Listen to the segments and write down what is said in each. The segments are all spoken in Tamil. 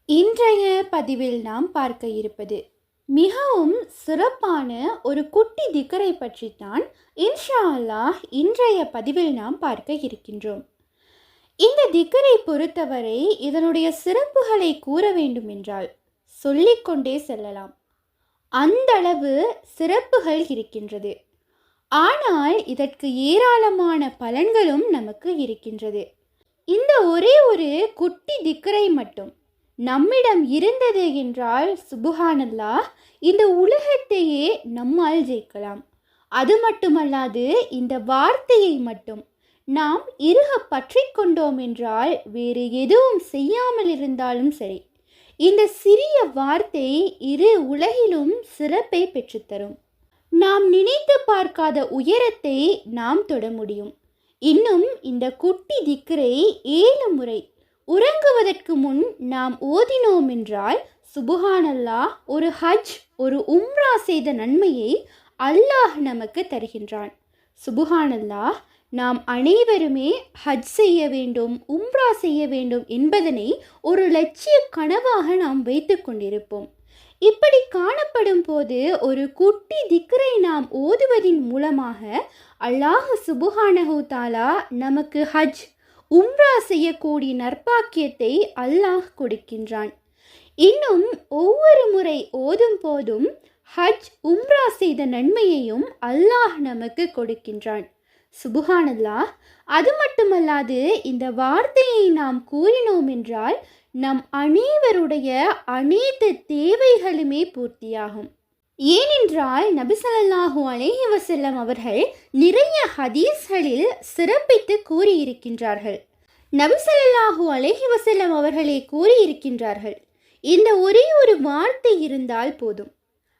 இன்றைய பதிவில் நாம் பார்க்க இருப்பது மிகவும் சிறப்பான ஒரு குட்டி திக்கரை பற்றித்தான் இன்ஷா அல்லாஹ் இன்றைய பதிவில் நாம் பார்க்க இருக்கின்றோம். இந்த திக்கரை பொறுத்தவரை இதனுடைய சிறப்புகளை கூற வேண்டுமென்றால் சொல்லிக்கொண்டே செல்லலாம். அந்த அளவு சிறப்புகள் இருக்கின்றது. ஆனால் இதற்கு ஏராளமான பலன்களும் நமக்கு இருக்கின்றது. இந்த ஒரே ஒரு குட்டி திக்கரை மட்டும் நம்மிடம் இருந்தது என்றால் சுப்ஹானல்லாஹ், இந்த உலகத்தையே நம்மால் ஜெயிக்கலாம். அது மட்டுமல்லாது இந்த வார்த்தையை மட்டும் நாம் இறுக பற்றி கொண்டோம் என்றால் வேறு எதுவும் செய்யாமல் இருந்தாலும் சரி, இந்த சிறிய வார்த்தை இரு உலகிலும் சிறப்பை பெற்றுத்தரும். நாம் நினைத்து பார்க்காத உயரத்தை நாம் தொட முடியும். இன்னும் இந்த குட்டி திக்ரை 7 முறை உறங்குவதற்கு முன் நாம் ஓதினோம் என்றால் சுப்ஹானல்லாஹ், ஒரு ஹஜ் ஒரு உம்ரா செய்த நன்மையை அல்லாஹ் நமக்கு தருகின்றான். சுப்ஹானல்லாஹ், நாம் அனைவருமே ஹஜ் செய்ய வேண்டும், உம்ரா செய்ய வேண்டும் என்பதனை ஒரு லட்சிய கனவாக நாம் வைத்து கொண்டிருப்போம். இப்படி காணப்படும் போது ஒரு குட்டி திக்ரை நாம் ஓதுவதின் மூலமாக அல்லாஹ் சுப்ஹானஹு தஆலா நமக்கு ஹஜ் உம்ரா செய்யக்கூடிய நற்பாக்கியத்தை அல்லாஹ் கொடுக்கின்றான். இன்னும் ஒவ்வொரு முறை ஓதும் போதும் ஹஜ் உம்ரா செய்த நன்மையையும் அல்லாஹ் நமக்கு கொடுக்கின்றான். சுப்ஹானல்லாஹ், அது மட்டுமல்லாது இந்த வார்த்தையை நாம் கூறினோம் என்றால் நம் அனைவருடைய அனைத்து தேவைகளுமே பூர்த்தியாகும். ஏனென்றால் நபி ஸல்லல்லாஹு அலைஹி வஸல்லம் அவர்கள் நிறைய ஹதீஸ்களில் சிறப்பித்து கூறியிருக்கின்றார்கள். நபி ஸல்லல்லாஹு அலைஹி வஸல்லம் அவர்களே கூறியிருக்கின்றார்கள், இந்த ஒரே ஒரு வார்த்தை இருந்தால் போதும்,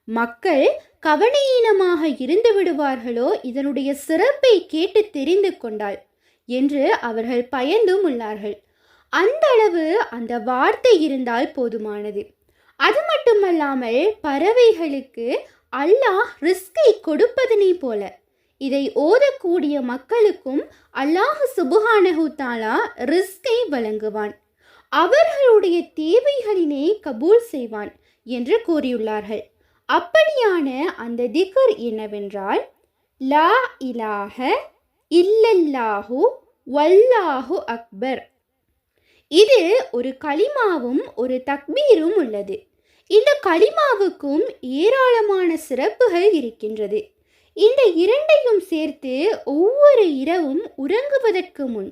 மக்கள் கவனஈனமாக இருந்து விடுவார்களோ இதனுடைய சிறப்பை கேட்டு தெரிந்து கொண்டால் என்று அவர்கள் பயந்தும் உள்ளார்கள். அந்த அளவு அந்த வார்த்தை இருந்தால் போதுமானது. அது மட்டுமல்லாமல் பறவைகளுக்கு அல்லாஹ் ரிஸ்கை கொடுப்பதனை போல இதை ஓதக்கூடிய மக்களுக்கும் அல்லாஹ் சுப்ஹானஹு தஆலா ரிஸ்கை வழங்குவான், அவர்களுடைய தேவைகளினை கபூல் செய்வான் என்று கூறியுள்ளார்கள். அப்படியான அந்த திக்ர் என்னவென்றால் லா இலாஹ இல்லல்லாஹு வல்லாஹு அக்பர். இது ஒரு கலிமாவும் ஒரு தக்பீரும் உள்ளது. இந்த கலிமாவுக்கும் ஏராளமான சிறப்புகள் இருக்கின்றது. இந்த இரண்டையும் சேர்த்து ஒவ்வொரு இரவும் உறங்குவதற்கு முன்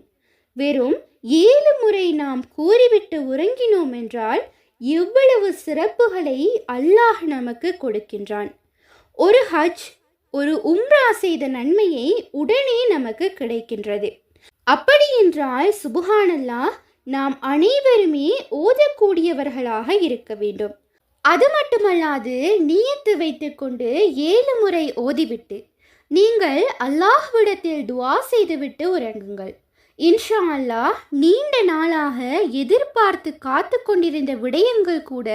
வெறும் 7 முறை நாம் கூறிவிட்டு உறங்கினோம் என்றால் எவ்வளவு சிறப்புகளை அல்லாஹ் நமக்கு கொடுக்கின்றான். ஒரு ஹஜ் ஒரு உம்ரா செய்த நன்மையை உடனே நமக்கு கிடைக்கின்றது. அப்படி என்றால் சுப்ஹானல்லாஹ், நாம் அனைவருமே ஓதக்கூடியவர்களாக இருக்க வேண்டும். அது மட்டுமல்லாது நியத்து வைத்து கொண்டு 7 முறை ஓதிவிட்டு நீங்கள் அல்லாஹ்விடத்தில் துஆ செய்துவிட்டு உறங்குங்கள். இன்ஷா அல்லாஹ், நீண்ட நாளாக எதிர்பார்த்து காத்து கொண்டிருந்த விடயங்கள் கூட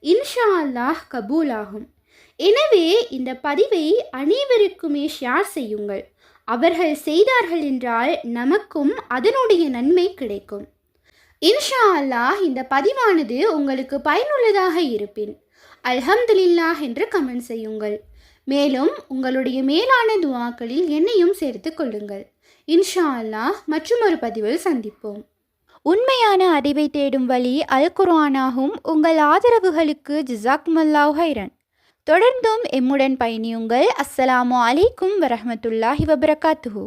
இன்ஷா அல்லாஹ் கபூலாகும். எனவே இந்த பதிவை அனைவருக்குமே ஷேர் செய்யுங்கள். அவர்கள் செய்தார்கள் என்றால் நமக்கும் அதனுடைய நன்மை கிடைக்கும். இன்ஷா அல்லாஹ், இந்த பதிவானது உங்களுக்கு பயனுள்ளதாக இருப்பின் அல்ஹம்துலில்லாஹ் என்று கமெண்ட் செய்யுங்கள். மேலும் உங்களுடைய மேலான துஆக்களில் என்னையும் சேர்த்து கொள்ளுங்கள். இன்ஷா அல்லாஹ், மற்றும் ஒரு பதிவில் சந்திப்போம். உண்மையான அறிவை தேடும் வழி அல் குர்ஆனாகும். உங்கள் ஆதரவுகளுக்கு ஜஸாக்குமுல்லாஹு ஹைரன். தொடர்ந்தும் எம்முடன் பயணியுங்கள். அஸ்ஸலாமு அலைக்கும் வரஹ்மத்துல்லாஹி வபரகாத்துஹு.